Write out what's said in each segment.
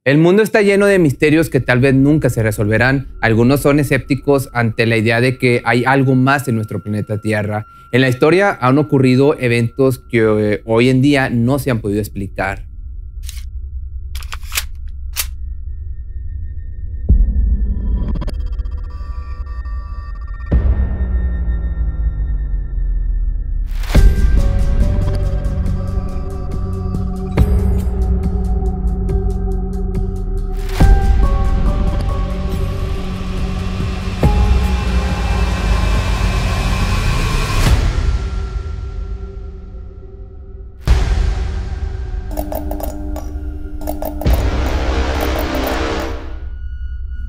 El mundo está lleno de misterios que tal vez nunca se resolverán. Algunos son escépticos ante la idea de que hay algo más en nuestro planeta Tierra. En la historia han ocurrido eventos que hoy en día no se han podido explicar.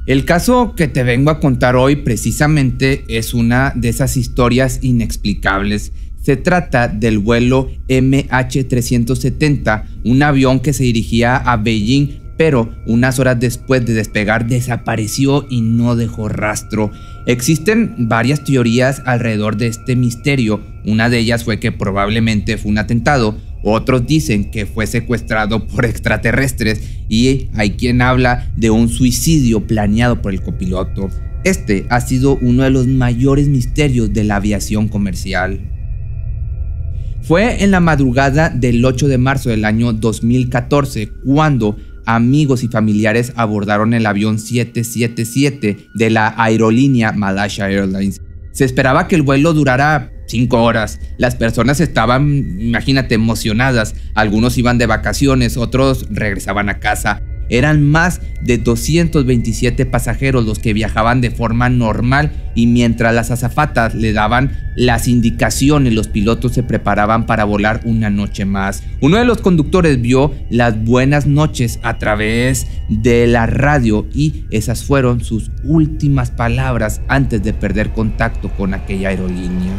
El caso que te vengo a contar hoy precisamente es una de esas historias inexplicables. Se trata del vuelo MH370, un avión que se dirigía a Beijing, pero unas horas después de despegar desapareció y no dejó rastro. Existen varias teorías alrededor de este misterio. Una de ellas fue que probablemente fue un atentado. Otros dicen que fue secuestrado por extraterrestres y hay quien habla de un suicidio planeado por el copiloto. Este ha sido uno de los mayores misterios de la aviación comercial. Fue en la madrugada del 8 de marzo del año 2014 cuando amigos y familiares abordaron el avión 777 de la aerolínea Malaysia Airlines. Se esperaba que el vuelo durara 5 horas. Las personas estaban, imagínate, emocionadas. Algunos iban de vacaciones, otros regresaban a casa. Eran más de 227 pasajeros los que viajaban de forma normal y mientras las azafatas le daban las indicaciones, los pilotos se preparaban para volar una noche más. Uno de los conductores vio las buenas noches a través de la radio y esas fueron sus últimas palabras antes de perder contacto con aquella aerolínea.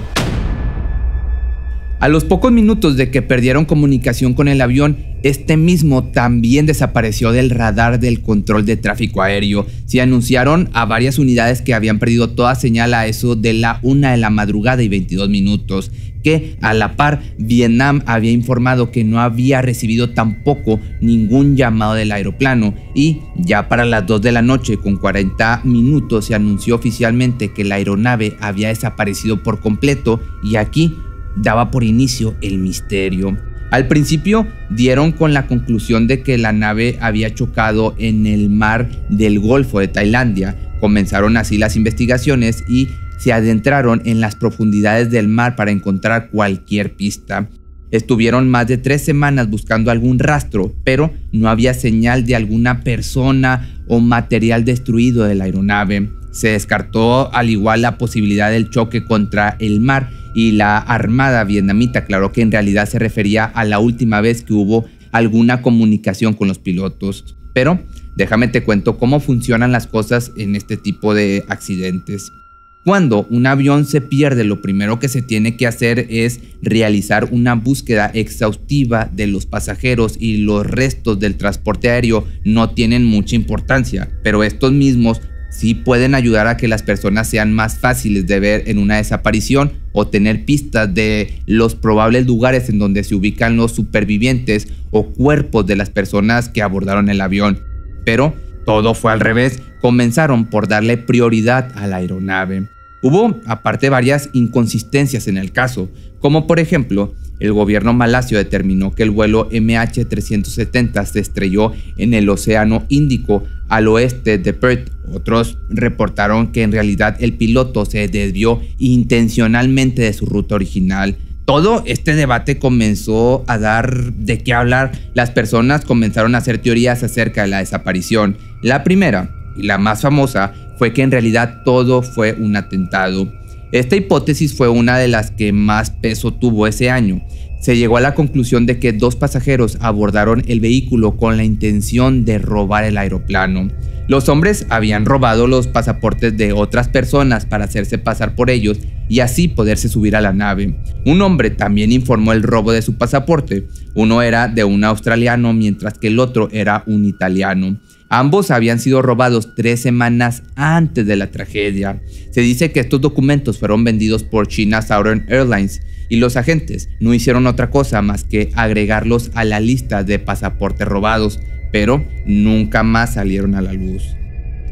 A los pocos minutos de que perdieron comunicación con el avión, este mismo también desapareció del radar del control de tráfico aéreo. Se anunciaron a varias unidades que habían perdido toda señal a eso de la 1 de la madrugada y 22 minutos, que a la par Vietnam había informado que no había recibido tampoco ningún llamado del aeroplano y ya para las 2 de la noche con 40 minutos se anunció oficialmente que la aeronave había desaparecido por completo y aquí daba por inicio el misterio. Al principio dieron con la conclusión de que la nave había chocado en el mar del Golfo de Tailandia. Comenzaron así las investigaciones y se adentraron en las profundidades del mar para encontrar cualquier pista. Estuvieron más de 3 semanas buscando algún rastro, pero no había señal de alguna persona o material destruido de la aeronave. Se descartó al igual la posibilidad del choque contra el mar y la armada vietnamita aclaró que en realidad se refería a la última vez que hubo alguna comunicación con los pilotos. Pero déjame te cuento cómo funcionan las cosas en este tipo de accidentes. Cuando un avión se pierde, lo primero que se tiene que hacer es realizar una búsqueda exhaustiva de los pasajeros y los restos del transporte aéreo no tienen mucha importancia, pero estos mismos sí pueden ayudar a que las personas sean más fáciles de ver en una desaparición o tener pistas de los probables lugares en donde se ubican los supervivientes o cuerpos de las personas que abordaron el avión. Pero todo fue al revés, comenzaron por darle prioridad a la aeronave. Hubo aparte varias inconsistencias en el caso, como por ejemplo, el gobierno malasio determinó que el vuelo MH370 se estrelló en el Océano Índico al oeste de Perth. Otros reportaron que en realidad el piloto se desvió intencionalmente de su ruta original. Todo este debate comenzó a dar de qué hablar. Las personas comenzaron a hacer teorías acerca de la desaparición. La primera y la más famosa fue que en realidad todo fue un atentado. Esta hipótesis fue una de las que más peso tuvo ese año. Se llegó a la conclusión de que 2 pasajeros abordaron el vehículo con la intención de robar el aeroplano. Los hombres habían robado los pasaportes de otras personas para hacerse pasar por ellos y así poderse subir a la nave. Un hombre también informó el robo de su pasaporte. Uno era de un australiano mientras que el otro era un italiano. Ambos habían sido robados 3 semanas antes de la tragedia. Se dice que estos documentos fueron vendidos por China Southern Airlines y los agentes no hicieron otra cosa más que agregarlos a la lista de pasaportes robados. pero nunca más salieron a la luz.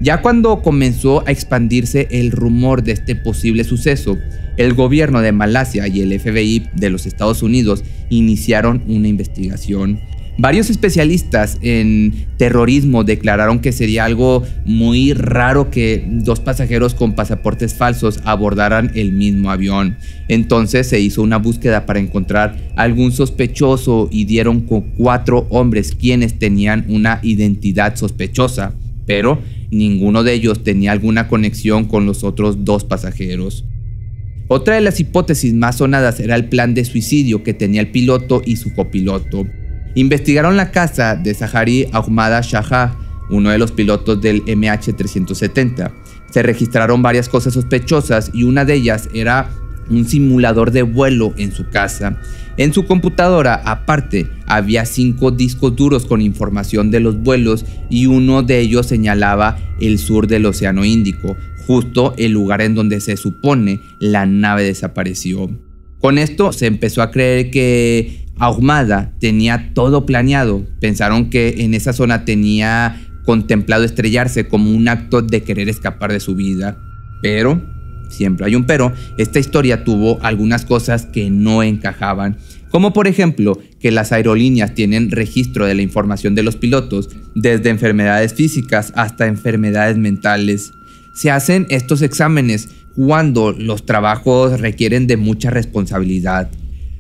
Ya cuando comenzó a expandirse el rumor de este posible suceso, el gobierno de Malasia y el FBI de los Estados Unidos iniciaron una investigación. Varios especialistas en terrorismo declararon que sería algo muy raro que 2 pasajeros con pasaportes falsos abordaran el mismo avión. Entonces se hizo una búsqueda para encontrar algún sospechoso y dieron con 4 hombres quienes tenían una identidad sospechosa, pero ninguno de ellos tenía alguna conexión con los otros 2 pasajeros. Otra de las hipótesis más sonadas era el plan de suicidio que tenía el piloto y su copiloto. Investigaron la casa de Zahari Ahmad Shah, uno de los pilotos del MH370. Se registraron varias cosas sospechosas y una de ellas era un simulador de vuelo en su casa. En su computadora, aparte, había 5 discos duros con información de los vuelos y uno de ellos señalaba el sur del Océano Índico, justo el lugar en donde se supone la nave desapareció. Con esto se empezó a creer que Ahumada tenía todo planeado. Pensaron que en esa zona tenía contemplado estrellarse como un acto de querer escapar de su vida. Pero, siempre hay un pero, esta historia tuvo algunas cosas que no encajaban. Como por ejemplo, que las aerolíneas tienen registro de la información de los pilotos, desde enfermedades físicas hasta enfermedades mentales. Se hacen estos exámenes cuando los trabajos requieren de mucha responsabilidad.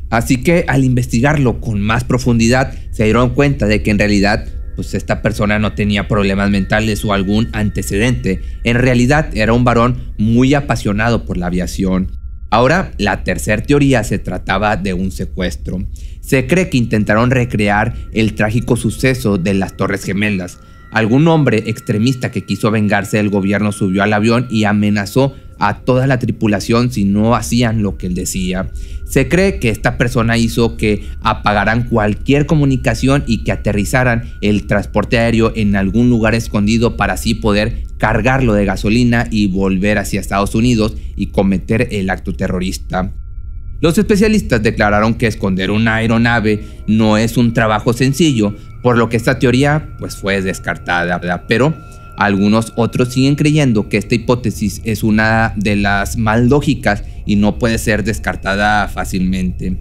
Así que al investigarlo con más profundidad se dieron cuenta de que en realidad esta persona no tenía problemas mentales o algún antecedente. En realidad era un varón muy apasionado por la aviación. Ahora, la tercera teoría se trataba de un secuestro. Se cree que intentaron recrear el trágico suceso de las Torres Gemelas. Algún hombre extremista que quiso vengarse del gobierno subió al avión y amenazó a toda la tripulación si no hacían lo que él decía. Se cree que esta persona hizo que apagaran cualquier comunicación y que aterrizaran el transporte aéreo en algún lugar escondido para así poder cargarlo de gasolina y volver hacia Estados Unidos y cometer el acto terrorista. Los especialistas declararon que esconder una aeronave no es un trabajo sencillo, por lo que esta teoría fue descartada, ¿verdad? Pero algunos otros siguen creyendo que esta hipótesis es una de las más lógicas y no puede ser descartada fácilmente.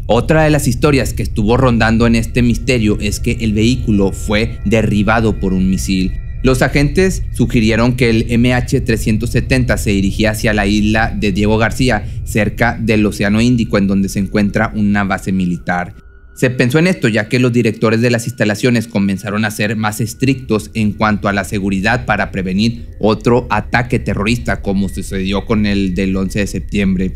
Otra de las historias que estuvo rondando en este misterio es que el vehículo fue derribado por un misil. Los agentes sugirieron que el MH370 se dirigía hacia la isla de Diego García, cerca del Océano Índico, en donde se encuentra una base militar. Se pensó en esto ya que los directores de las instalaciones comenzaron a ser más estrictos en cuanto a la seguridad para prevenir otro ataque terrorista como sucedió con el del 11 de septiembre.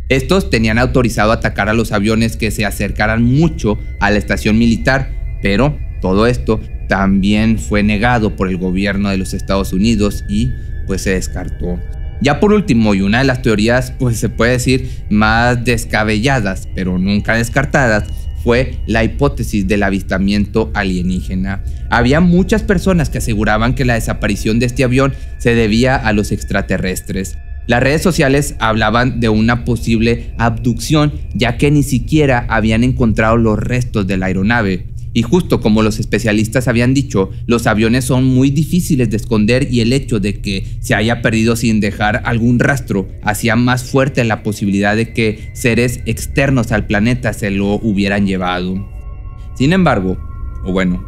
Estos tenían autorizado atacar a los aviones que se acercaran mucho a la estación militar, pero todo esto también fue negado por el gobierno de los Estados Unidos y se descartó. Ya por último, y una de las teorías se puede decir más descabelladas pero nunca descartadas, fue la hipótesis del avistamiento alienígena. Había muchas personas que aseguraban que la desaparición de este avión se debía a los extraterrestres. Las redes sociales hablaban de una posible abducción, ya que ni siquiera habían encontrado los restos de la aeronave. Y justo como los especialistas habían dicho, los aviones son muy difíciles de esconder y el hecho de que se haya perdido sin dejar algún rastro hacía más fuerte la posibilidad de que seres externos al planeta se lo hubieran llevado. Sin embargo,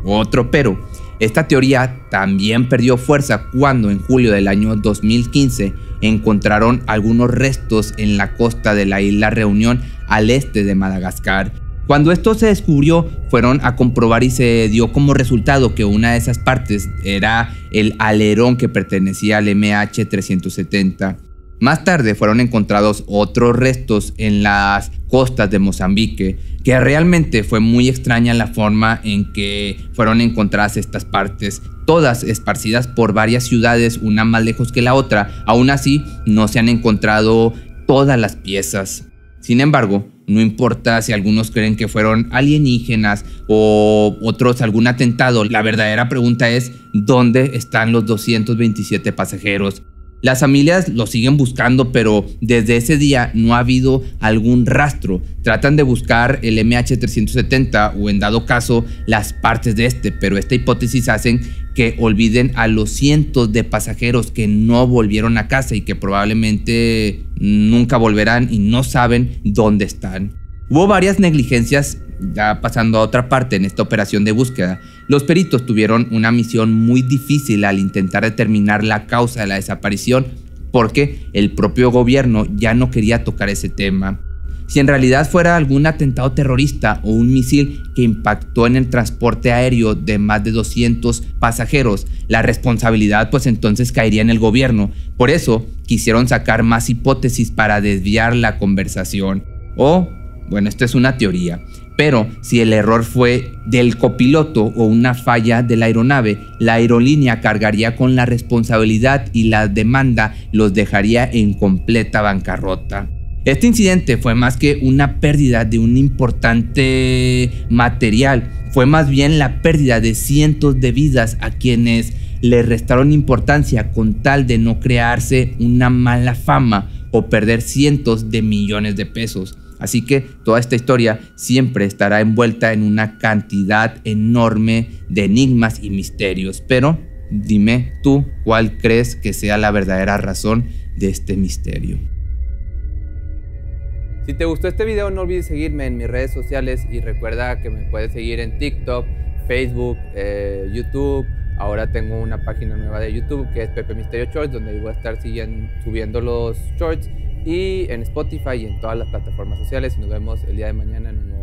otro pero, esta teoría también perdió fuerza cuando en julio del año 2015 encontraron algunos restos en la costa de la isla Reunión al este de Madagascar. Cuando esto se descubrió, fueron a comprobar y se dio como resultado que una de esas partes era el alerón que pertenecía al MH370. Más tarde fueron encontrados otros restos en las costas de Mozambique, que realmente fue muy extraña la forma en que fueron encontradas estas partes, todas esparcidas por varias ciudades, una más lejos que la otra. Aún así, no se han encontrado todas las piezas. Sin embargo, no importa si algunos creen que fueron alienígenas o otros algún atentado, la verdadera pregunta es ¿dónde están los 227 pasajeros? Las familias lo siguen buscando, pero desde ese día no ha habido algún rastro. Tratan de buscar el MH370 o en dado caso las partes de este, pero esta hipótesis hacen que olviden a los cientos de pasajeros que no volvieron a casa y que probablemente nunca volverán y no saben dónde están. Hubo varias negligencias. Ya pasando a otra parte en esta operación de búsqueda, los peritos tuvieron una misión muy difícil al intentar determinar la causa de la desaparición porque el propio gobierno ya no quería tocar ese tema. Si en realidad fuera algún atentado terrorista o un misil que impactó en el transporte aéreo de más de 200 pasajeros, la responsabilidad pues entonces caería en el gobierno. Por eso quisieron sacar más hipótesis para desviar la conversación. Bueno, esto es una teoría. Pero si el error fue del copiloto o una falla de la aeronave, la aerolínea cargaría con la responsabilidad y la demanda los dejaría en completa bancarrota. Este incidente fue más que una pérdida de un importante material, fue más bien la pérdida de cientos de vidas a quienes le restaron importancia con tal de no crearse una mala fama o perder cientos de millones de pesos. Así que toda esta historia siempre estará envuelta en una cantidad enorme de enigmas y misterios. Pero dime tú cuál crees que sea la verdadera razón de este misterio. Si te gustó este video, no olvides seguirme en mis redes sociales y recuerda que me puedes seguir en TikTok, Facebook, YouTube. Ahora tengo una página nueva de YouTube que es Pepe Misterio Shorts, donde voy a estar subiendo los shorts, y en Spotify y en todas las plataformas sociales. Y nos vemos el día de mañana en un nuevo